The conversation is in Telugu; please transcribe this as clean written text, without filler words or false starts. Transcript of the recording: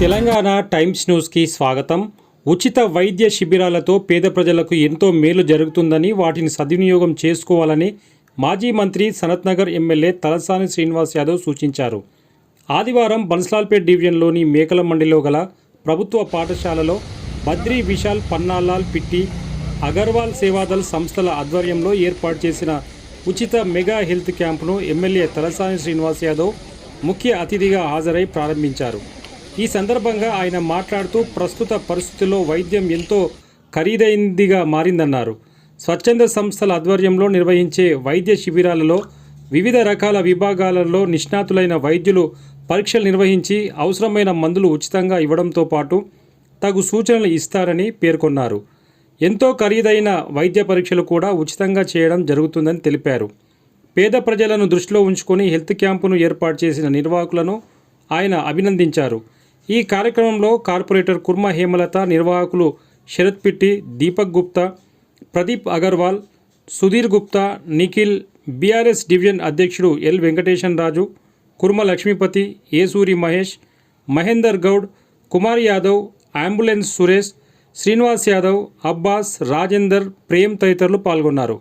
తెలంగాణ టైమ్స్ న్యూస్కి స్వాగతం. ఉచిత వైద్య శిబిరాలతో పేద ప్రజలకు ఎంతో మేలు జరుగుతుందని, వాటిని సద్వినియోగం చేసుకోవాలని మాజీ మంత్రి సనత్నగర్ ఎమ్మెల్యే తలసాని శ్రీనివాస్ యాదవ్ సూచించారు. ఆదివారం బన్స్లాల్పేట్ డివిజన్లోని మేకల మండిలో గల ప్రభుత్వ పాఠశాలలో బద్రీ విశాల్, పన్నాలాల్ పిట్టి, అగర్వాల్ సేవాదల్ సంస్థల ఆధ్వర్యంలో ఏర్పాటు చేసిన ఉచిత మెగా హెల్త్ క్యాంపును ఎమ్మెల్యే తలసాని శ్రీనివాస్ యాదవ్ ముఖ్య అతిథిగా హాజరై ప్రారంభించారు. ఈ సందర్భంగా ఆయన మాట్లాడుతూ ప్రస్తుత పరిస్థితుల్లో వైద్యం ఎంతో ఖరీదైందిగా మారిందన్నారు. స్వచ్ఛంద సంస్థల ఆధ్వర్యంలో నిర్వహించే వైద్య శిబిరాలలో వివిధ రకాల విభాగాలలో నిష్ణాతులైన వైద్యులు పరీక్షలు నిర్వహించి అవసరమైన మందులు ఉచితంగా ఇవ్వడంతో పాటు తగు సూచనలు ఇస్తారని పేర్కొన్నారు. ఎంతో ఖరీదైన వైద్య పరీక్షలు కూడా ఉచితంగా చేయడం జరుగుతుందని తెలిపారు. పేద ప్రజలను దృష్టిలో ఉంచుకొని హెల్త్ క్యాంపును ఏర్పాటు చేసిన నిర్వాహకులను ఆయన అభినందించారు. ఈ కార్యక్రమంలో కార్పొరేటర్ కుర్మ హేమలత, నిర్వాహకులు శరత్ పిట్టి, దీపక్ గుప్తా, ప్రదీప్ అగర్వాల్, సుధీర్ గుప్తా, నిఖిల్, బీఆర్ఎస్ డివిజన్ అధ్యక్షుడు ఎల్ వెంకటేశన్ రాజు, కుర్మ లక్ష్మీపతి, ఏసూరి మహేష్, మహేందర్ గౌడ్, కుమార్ యాదవ్, అంబులెన్స్ సురేష్, శ్రీనివాస్ యాదవ్, అబ్బాస్, రాజేందర్, ప్రేమ్ తదితరులు పాల్గొన్నారు.